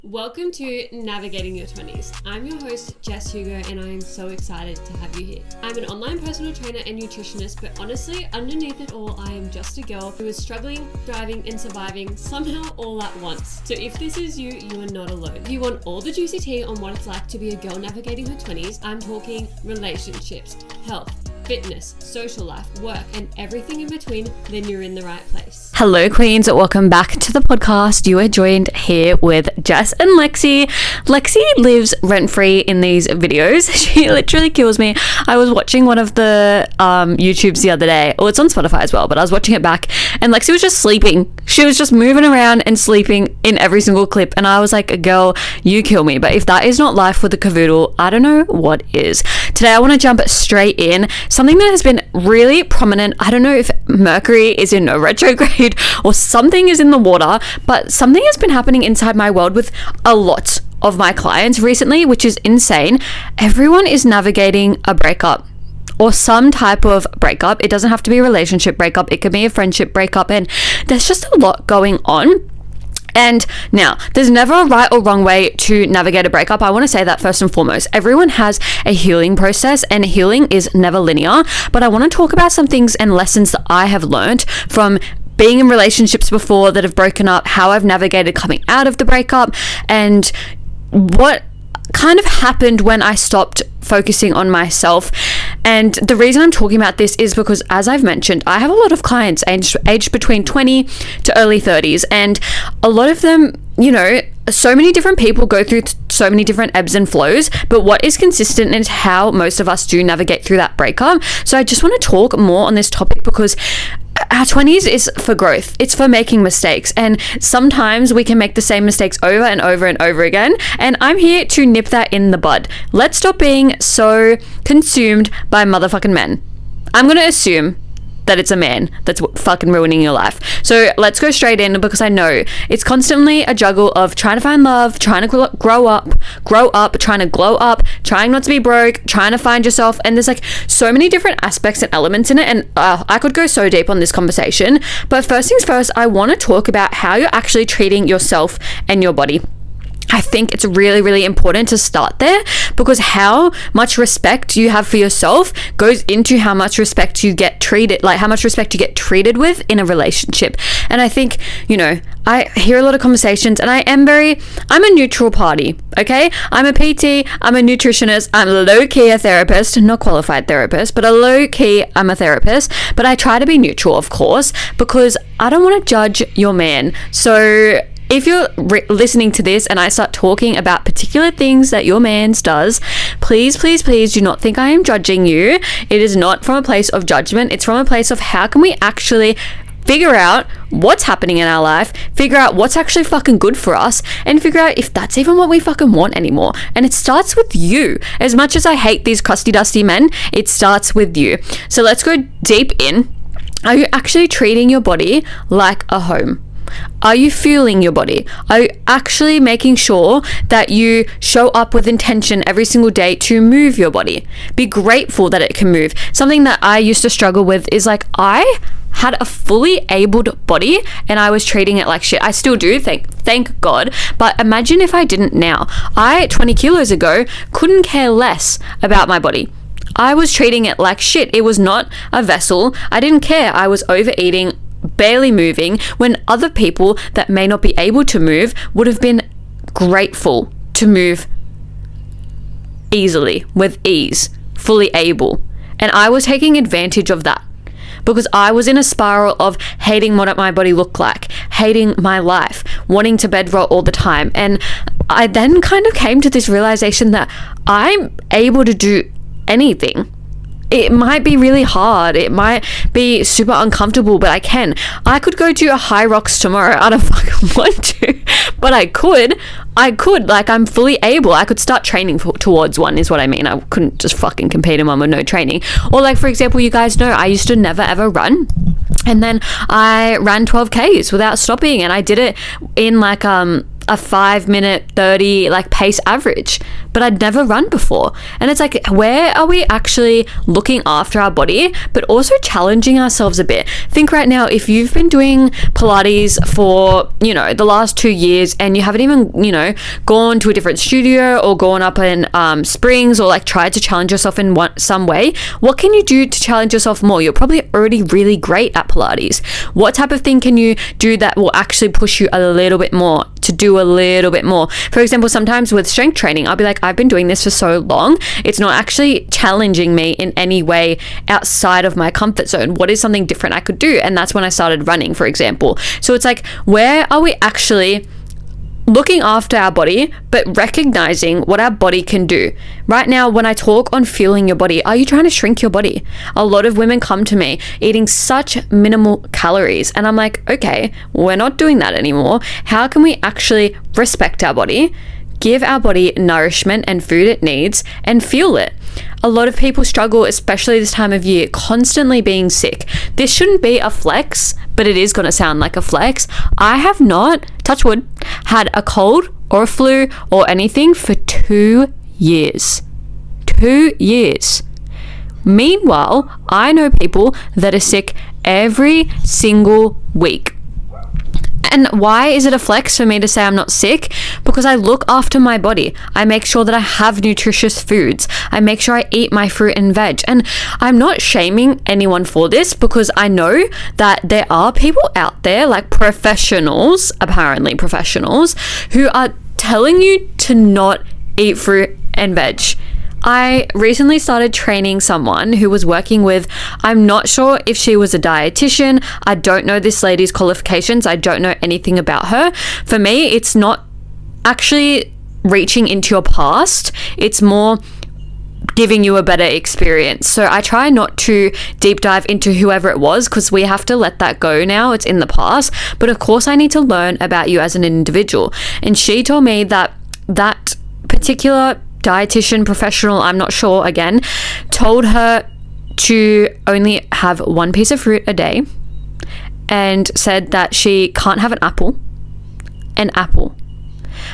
Welcome to Navigating Your 20s. I'm your host, Jess Hugo, and I am so excited to have you here. I'm an online personal trainer and nutritionist, but honestly, underneath it all, I am just a girl who is struggling, thriving, and surviving somehow all at once. So if this is you, you are not alone. If you want all the juicy tea on what it's like to be a girl navigating her 20s, I'm talking relationships, health, fitness, social life, work, and everything in between, then you're in the right place. Hello queens, welcome back to the podcast. You are joined here with Jess and Lexi. Lexi lives rent-free in these videos. She literally kills me. I was watching one of the YouTubes the other day. Well, it's on Spotify as well, but I was watching it back and Lexi was just sleeping. She was just moving around and sleeping in every single clip, and I was like, girl, you kill me. But if that is not life with a cavoodle, I don't know what is. Today I want to jump straight in. Something that has been really prominent, I don't know if Mercury is in a retrograde or something is in the water, but something has been happening inside my world with a lot of my clients recently, which is insane. Everyone is navigating a breakup or some type of breakup. It doesn't have to be a relationship breakup. It could be a friendship breakup, and there's just a lot going on. And now, there's never a right or wrong way to navigate a breakup. I want to say that first and foremost. Everyone has a healing process, and healing is never linear. But I want to talk about some things and lessons that I have learned from being in relationships before that have broken up, how I've navigated coming out of the breakup, and what kind of happened when I stopped focusing on myself. And the reason I'm talking about this is because, as I've mentioned, I have a lot of clients aged between 20 to early 30s, and a lot of them, you know, so many different people go through so many different ebbs and flows, but what is consistent is how most of us do navigate through that breakup. So I just want to talk more on this topic because our 20s is for growth. It's for making mistakes. And sometimes we can make the same mistakes over and over and over again. And I'm here to nip that in the bud. Let's stop being so consumed by motherfucking men. I'm going to assume that it's a man that's fucking ruining your life. So let's go straight in, because I know it's constantly a juggle of trying to find love, trying to grow up, trying to glow up, trying not to be broke, trying to find yourself. And there's like so many different aspects and elements in it. And I could go so deep on this conversation. But first things first, I want to talk about how you're actually treating yourself and your body. I think it's really, really important to start there, because how much respect you have for yourself goes into how much respect you get treated, like how much respect you get treated with in a relationship. And I think, you know, I hear a lot of conversations, and I'm a neutral party, okay? I'm a PT, I'm a nutritionist, I'm low-key a therapist, not qualified therapist, but I'm a therapist, but I try to be neutral, of course, because I don't want to judge your man. So if you're listening to this and I start talking about particular things that your man's does, please, please, please do not think I am judging you. It is not from a place of judgment. It's from a place of how can we actually figure out what's happening in our life, figure out what's actually fucking good for us, and figure out if that's even what we fucking want anymore. And it starts with you. As much as I hate these crusty dusty men, it starts with you. So let's go deep in. Are you actually treating your body like a home? Are you fueling your body? Are you actually making sure that you show up with intention every single day to move your body? Be grateful that it can move. Something that I used to struggle with is like, I had a fully abled body and I was treating it like shit. I still do, thank God. But imagine if I didn't now. 20 kilos ago, couldn't care less about my body. I was treating it like shit. It was not a vessel. I didn't care. I was overeating, barely moving, when other people that may not be able to move would have been grateful to move easily, with ease, fully able. And I was taking advantage of that because I was in a spiral of hating what my body looked like, hating my life, wanting to bed roll all the time. And I then kind of came to this realization that I'm able to do anything. It might be really hard. It might be super uncomfortable, but I could go to a High Rocks tomorrow. I don't fucking want to, but I could, like, I'm fully able. I could start training towards one, is what I mean. I couldn't just fucking compete in one with no training. Or like, for example, you guys know, I used to never ever run. And then I ran 12Ks without stopping, and I did it in like, a 5-minute 30 like pace average, but I'd never run before. And it's like, where are we actually looking after our body but also challenging ourselves a bit? Think right now, if you've been doing Pilates for, you know, the last 2 years and you haven't even, you know, gone to a different studio or gone up in springs or like tried to challenge yourself in some way, what can you do to challenge yourself more? You're probably already really great at Pilates. What type of thing can you do that will actually push you a little bit more to do a little bit more? For example, sometimes with strength training, I'll be like, I've been doing this for so long, it's not actually challenging me in any way outside of my comfort zone. What is something different I could do? And that's when I started running, for example. So it's like, where are we actually looking after our body but recognizing what our body can do? Right now, when I talk on fueling your body, are you trying to shrink your body? A lot of women come to me eating such minimal calories, and I'm like, okay, we're not doing that anymore. How can we actually respect our body, give our body nourishment and food it needs, and fuel it? A lot of people struggle, especially this time of year, constantly being sick. This shouldn't be a flex, but it is going to sound like a flex. I have not, touch wood, had a cold or a flu or anything for 2 years. 2 years. Meanwhile, I know people that are sick every single week. And why is it a flex for me to say I'm not sick? Because I look after my body. I make sure that I have nutritious foods. I make sure I eat my fruit and veg. And I'm not shaming anyone for this, because I know that there are people out there, like professionals, apparently professionals, who are telling you to not eat fruit and veg. I recently started training someone who was working with, I'm not sure if she was a dietitian. I don't know this lady's qualifications. I don't know anything about her. For me, it's not actually reaching into your past. It's more giving you a better experience. So I try not to deep dive into whoever it was, because we have to let that go now. It's in the past. But of course, I need to learn about you as an individual. And she told me that that particular dietitian professional, I'm not sure, again, told her to only have 1 piece of fruit a day, and said that she can't have an apple.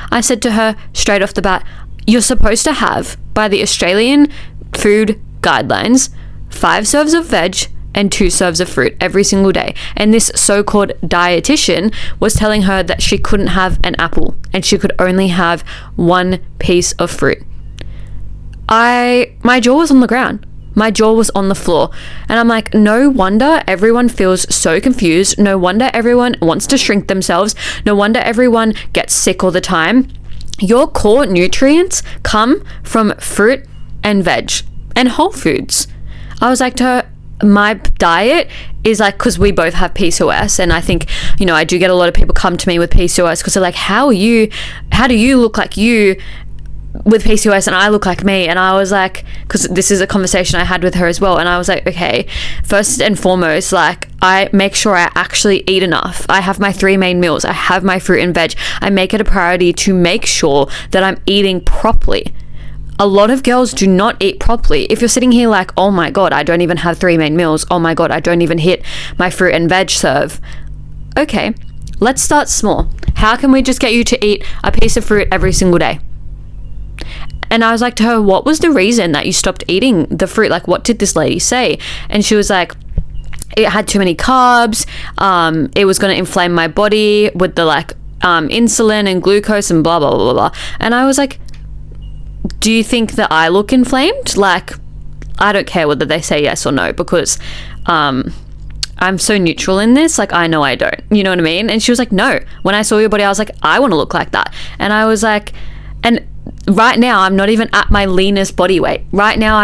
I said to her straight off the bat, you're supposed to have, by the Australian food guidelines, 5 serves of veg and 2 serves of fruit every single day. And this so-called dietitian was telling her that she couldn't have an apple and she could only have 1 piece of fruit. My jaw was on the ground. My jaw was on the floor. And I'm like, no wonder everyone feels so confused. No wonder everyone wants to shrink themselves. No wonder everyone gets sick all the time. Your core nutrients come from fruit and veg and whole foods. I was like to her, my diet is like, because we both have PCOS, and I think, you know, I do get a lot of people come to me with PCOS because they're like, how do you look like you with PCOS and I look like me? And I was like, because this is a conversation I had with her as well, and I was like, okay, first and foremost, like, I make sure I actually eat enough. I have my 3 main meals. I have my fruit and veg. I make it a priority to make sure that I'm eating properly. A lot of girls do not eat properly. If you're sitting here like, oh my God, I don't even have 3 main meals. Oh my God, I don't even hit my fruit and veg serve. Okay, let's start small. How can we just get you to eat a piece of fruit every single day? And I was like to her, what was the reason that you stopped eating the fruit? Like, what did this lady say? And she was like, it had too many carbs. It was going to inflame my body with the insulin and glucose and blah, blah, blah, blah. And I was like, do you think that I look inflamed? Like, I don't care whether they say yes or no, because I'm so neutral in this. Like, I know I don't. You know what I mean? And she was like, no. When I saw your body, I was like, I want to look like that. And I was like, and right now I'm not even at my leanest body weight. Right now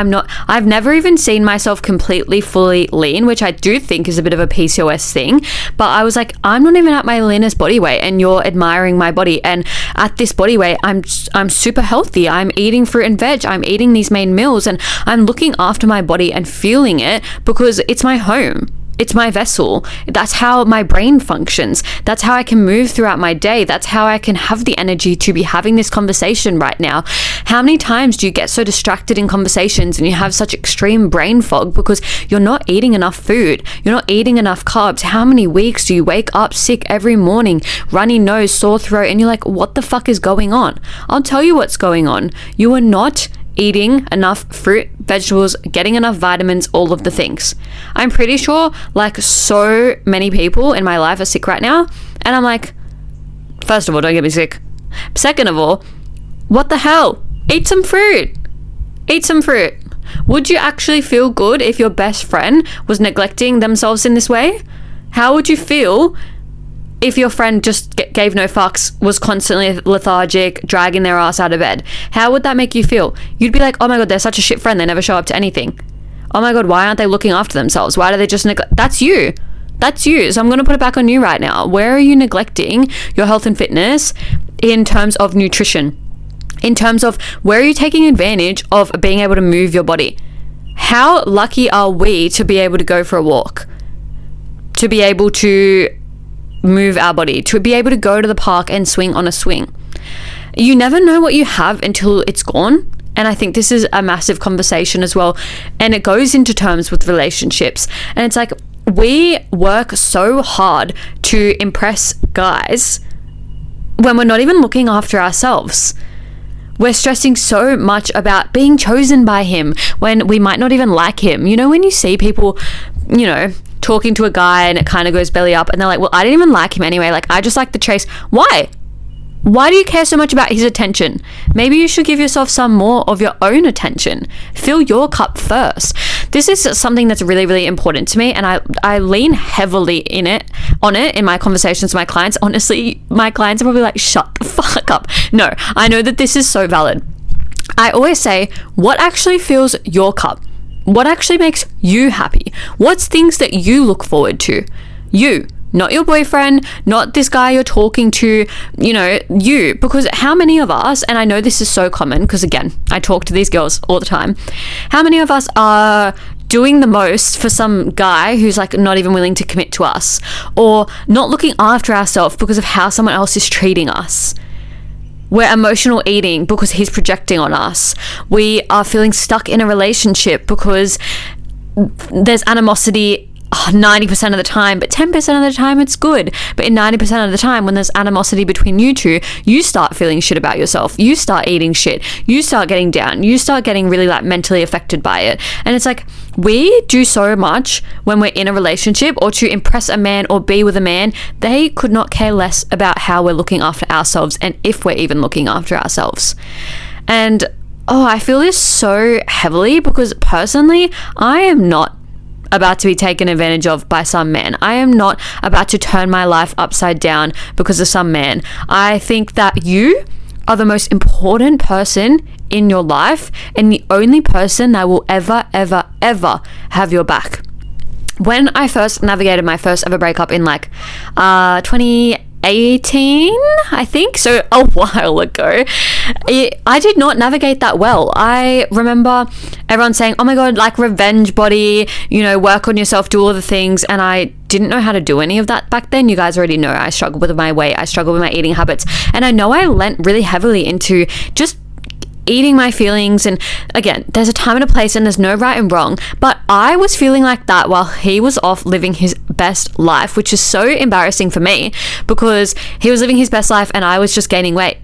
I've never even seen myself completely fully lean, which I do think is a bit of a PCOS thing. But I was like, I'm not even at my leanest body weight, and you're admiring my body. And at this body weight, I'm super healthy. I'm eating fruit and veg. I'm eating these main meals, and I'm looking after my body and fueling it because it's my home. It's my vessel. That's how my brain functions. That's how I can move throughout my day. That's how I can have the energy to be having this conversation right now. How many times do you get so distracted in conversations and you have such extreme brain fog because you're not eating enough food? You're not eating enough carbs. How many weeks do you wake up sick every morning, runny nose, sore throat, and you're like, what the fuck is going on? I'll tell you what's going on. You are not eating enough fruit, vegetables, getting enough vitamins, all of the things. I'm pretty sure like so many people in my life are sick right now. And I'm like, first of all, don't get me sick. Second of all, what the hell? Eat some fruit. Eat some fruit. Would you actually feel good if your best friend was neglecting themselves in this way? How would you feel if your friend just gave no fucks, was constantly lethargic, dragging their ass out of bed? How would that make you feel? You'd be like, oh my God, they're such a shit friend. They never show up to anything. Oh my God, why aren't they looking after themselves? Why do they just neglect? That's you. That's you. So I'm going to put it back on you right now. Where are you neglecting your health and fitness in terms of nutrition? In terms of where are you taking advantage of being able to move your body? How lucky are we to be able to go for a walk? To be able to move our body, to be able to go to the park and swing on a swing. You never know what you have until it's gone. And I think this is a massive conversation as well. And it goes into terms with relationships. And it's like, we work so hard to impress guys when we're not even looking after ourselves. We're stressing so much about being chosen by him when we might not even like him. You know, when you see people, you know, talking to a guy and it kind of goes belly up and they're like, well, I didn't even like him anyway. Like, I just like the chase. Why? Why do you care so much about his attention? Maybe you should give yourself some more of your own attention. Fill your cup first. This is something that's really, really important to me, and I lean heavily on it in my conversations with my clients. Honestly, my clients are probably like, shut the fuck up. No, I know that this is so valid. I always say, what actually fills your cup? What actually makes you happy? What's things that you look forward to? You. Not your boyfriend, not this guy you're talking to, you know, you. Because how many of us, and I know this is so common because again, I talk to these girls all the time. How many of us are doing the most for some guy who's like not even willing to commit to us, or not looking after ourselves because of how someone else is treating us? We're emotional eating because he's projecting on us. We are feeling stuck in a relationship because there's animosity 90% of the time, but 10% of the time it's good. But in 90% of the time, when there's animosity between you two, you start feeling shit about yourself. You start eating shit. You start getting down. You start getting really like mentally affected by it. And it's like, we do so much when we're in a relationship or to impress a man or be with a man. They could not care less about how we're looking after ourselves and if we're even looking after ourselves. And I feel this so heavily because personally, I am not about to be taken advantage of by some man. I am not about to turn my life upside down because of some man. I think that you are the most important person in your life and the only person that will ever, ever, ever have your back. When I first navigated my first ever breakup in like 2018, I think, so a while ago, I did not navigate that well. I remember everyone saying, oh my God, like revenge body, you know, work on yourself, do all the things. And I didn't know how to do any of that back then. You guys already know I struggled with my weight. I struggled with my eating habits. And I know I lent really heavily into just eating my feelings. And again, there's a time and a place and there's no right and wrong, but I was feeling like that while he was off living his best life, which is so embarrassing for me because he was living his best life and I was just gaining weight.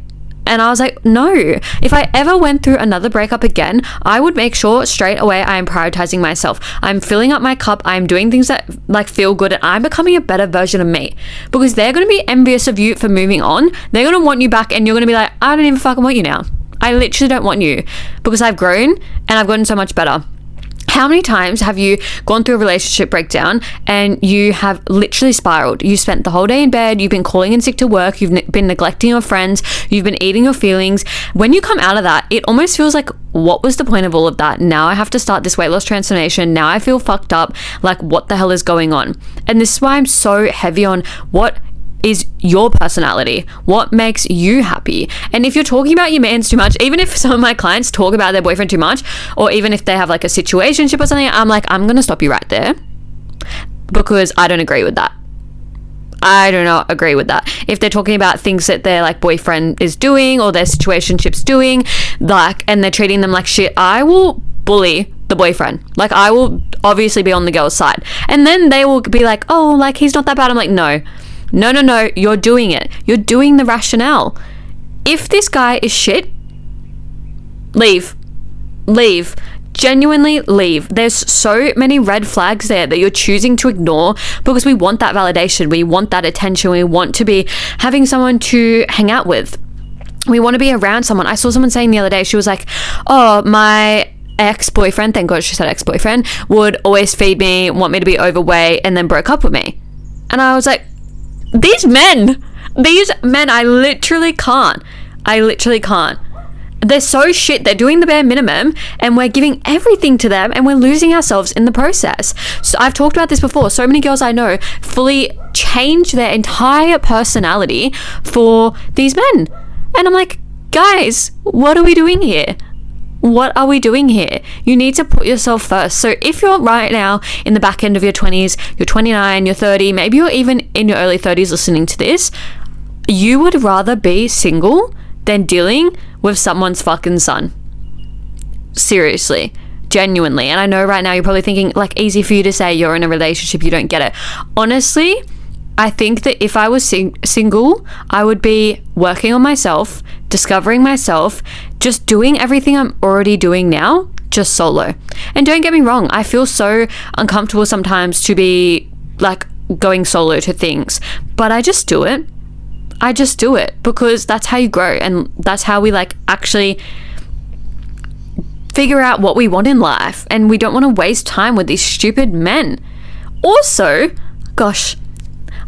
And I was like, no, if I ever went through another breakup again, I would make sure straight away I am prioritizing myself. I'm filling up my cup. I'm doing things that like feel good and I'm becoming a better version of me, because they're going to be envious of you for moving on. They're going to want you back and you're going to be like, I don't even fucking want you now. I literally don't want you because I've grown and I've gotten so much better. How many times have you gone through a relationship breakdown and you have literally spiraled? You spent the whole day in bed, you've been calling in sick to work, you've been neglecting your friends, you've been eating your feelings. When you come out of that, it almost feels like, what was the point of all of that? Now I have to start this weight loss transformation. Now I feel fucked up. Like, what the hell is going on? And this is why I'm so heavy on what is your personality, what makes you happy. And if you're talking about your mans too much, even if some of my clients talk about their boyfriend too much, or even if they have like a situationship or something, I'm like, I'm gonna stop you right there. because I don't agree with that. I do not agree with that. If they're talking about things that their like boyfriend is doing or their situationship's doing, like, and they're treating them like shit, I will bully the boyfriend. Like, I will obviously be on the girl's side. And then they will be like, oh, like, he's not that bad. I'm like, no, you're doing it. You're doing the rationale. If this guy is shit, leave. Genuinely leave. There's so many red flags there that you're choosing to ignore because we want that validation. We want that attention. We want to be having someone to hang out with. We want to be around someone. I saw someone saying the other day, she was like, oh, my ex-boyfriend, thank God she said ex-boyfriend, would always feed me, want me to be overweight, and then broke up with me. And I was like, these men, I literally can't. They're so shit. They're doing the bare minimum and we're giving everything to them and we're losing ourselves in the process. So I've talked about this before. So many girls I know fully change their entire personality for these men. And I'm like, guys, what are we doing here? You need to put yourself first. So if you're right now in the back end of your 20s, you're 29, you're 30, maybe you're even in your early 30s listening to this, you would rather be single than dealing with someone's fucking son. Seriously, genuinely. And I know right now you're probably thinking, like, easy for you to say, you're in a relationship, you don't get it. Honestly, I think that if I was single, I would be working on myself, discovering myself, just doing everything I'm already doing now, just solo. And don't get me wrong, I feel so uncomfortable sometimes to be like going solo to things, but I just do it. Because that's how you grow, and that's how we like actually figure out what we want in life, and we don't want to waste time with these stupid men. Also, gosh,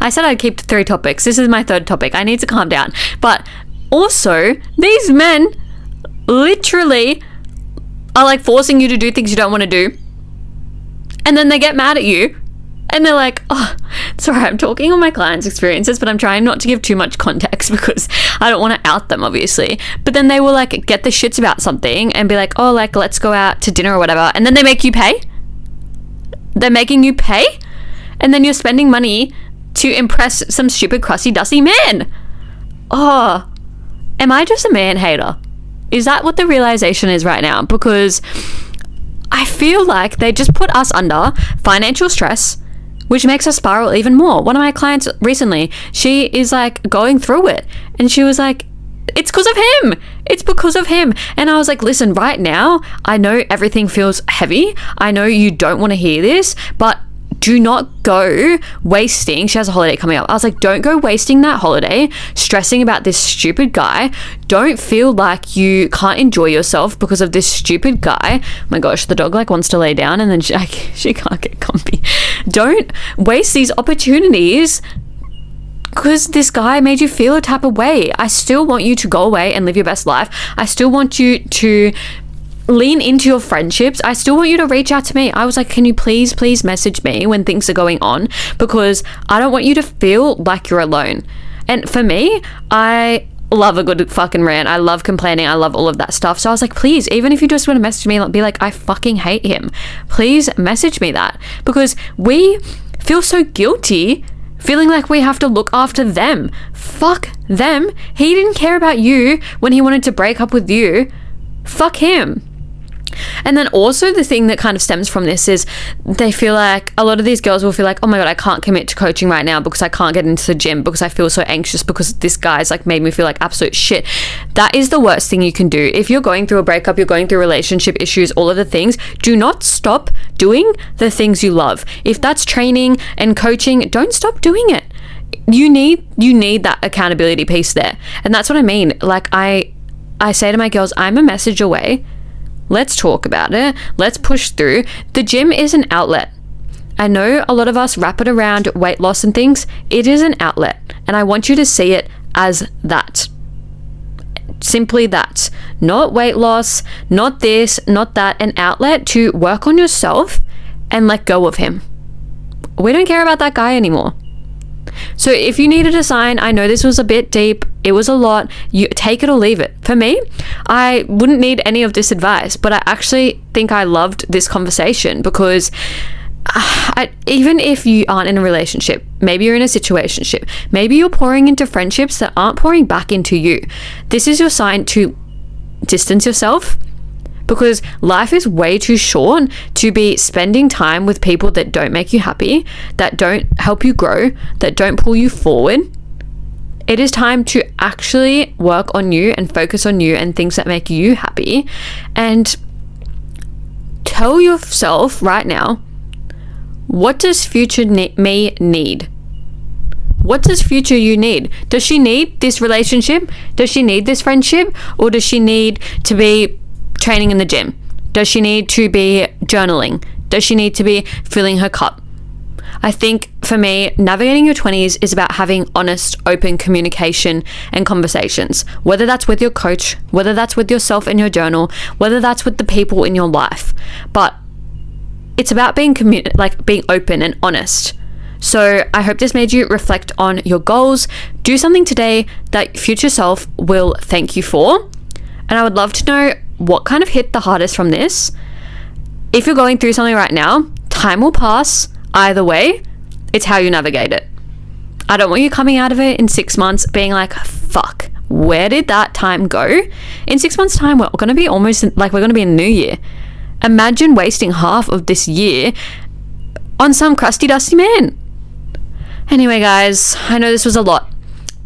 I said I'd keep 3 topics. This is my 3rd topic. I need to calm down. But also, these men literally are like forcing you to do things you don't want to do, and then they get mad at you. And they're like, oh, sorry, I'm talking on my clients' experiences, but I'm trying not to give too much context because I don't want to out them, obviously. But then they will like get the shits about something and be like, oh, like, let's go out to dinner or whatever. And then they make you pay. They're making you pay. And then you're spending money to impress some stupid, crusty, dusty man. Oh, am I just a man hater? Is that what the realization is right now? Because I feel like they just put us under financial stress, which makes us spiral even more. One of my clients recently, she is like going through it, and she was like, it's because of him. And I was like, listen, right now, I know everything feels heavy. I know you don't want to hear this, but do not go wasting, she has a holiday coming up. I was like, don't go wasting that holiday stressing about this stupid guy. Don't feel like you can't enjoy yourself because of this stupid guy. Oh my gosh, the dog like wants to lay down and then she can't get comfy. Don't waste these opportunities because this guy made you feel a type of way. I still want you to go away and live your best life. I still want you to lean into your friendships. I still want you to reach out to me. I was like, can you please message me when things are going on, because I don't want you to feel like you're alone. And for me, I love a good fucking rant. I love complaining. I love all of that stuff. So I was like, please, even if you just want to message me, be like, I fucking hate him, please message me that, because we feel so guilty feeling like we have to look after them. Fuck them. He didn't care about you when he wanted to break up with you. Fuck him. And then also the thing that kind of stems from this is they feel like, a lot of these girls will feel like, oh my God, I can't commit to coaching right now because I can't get into the gym because I feel so anxious because this guy's like made me feel like absolute shit. That is the worst thing you can do. If you're going through a breakup, you're going through relationship issues, all of the things, do not stop doing the things you love. If that's training and coaching, don't stop doing it. You need that accountability piece there. And that's what I mean. Like I say to my girls, I'm a message away. Let's talk about it. Let's push through. The gym is an outlet. I know a lot of us wrap it around weight loss and things. It is an outlet. And I want you to see it as that. Simply that. Not weight loss, not this, not that. An outlet to work on yourself and let go of him. We don't care about that guy anymore. So if you needed a sign, I know this was a bit deep, it was a lot, you take it or leave it. For me, I wouldn't need any of this advice, but I actually think I loved this conversation because even if you aren't in a relationship, maybe you're in a situationship, maybe you're pouring into friendships that aren't pouring back into you. This is your sign to distance yourself, because life is way too short to be spending time with people that don't make you happy, that don't help you grow, that don't pull you forward. It is time to actually work on you and focus on you and things that make you happy, and tell yourself right now, what does future me need? What does future you need? Does she need this relationship? Does she need this friendship? Or does she need to be training in the gym? Does she need to be journaling? Does she need to be filling her cup? I think for me, navigating your 20s is about having honest, open communication and conversations, whether that's with your coach, whether that's with yourself in your journal, whether that's with the people in your life. But it's about being being open and honest. So I hope this made you reflect on your goals. Do something today that future self will thank you for. And I would love to know what kind of hit the hardest from this. If you're going through something right now, time will pass. Either way, it's how you navigate it. I don't want you coming out of it in 6 months being like, fuck, where did that time go? In 6 months' time, we're going to be we're going to be in the new year. Imagine wasting half of this year on some crusty, dusty man. Anyway, guys, I know this was a lot.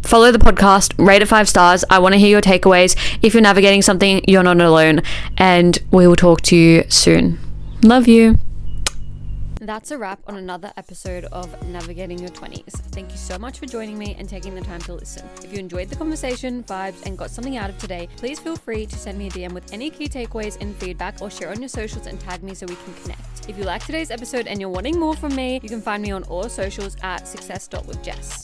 Follow the podcast, rate it 5 stars. I want to hear your takeaways. If you're navigating something, you're not alone. And we will talk to you soon. Love you. That's a wrap on another episode of Navigating Your 20s. Thank you so much for joining me and taking the time to listen. If you enjoyed the conversation, vibes, and got something out of today, please feel free to send me a DM with any key takeaways and feedback, or share on your socials and tag me so we can connect. If you liked today's episode and you're wanting more from me, you can find me on all socials at success.withjess.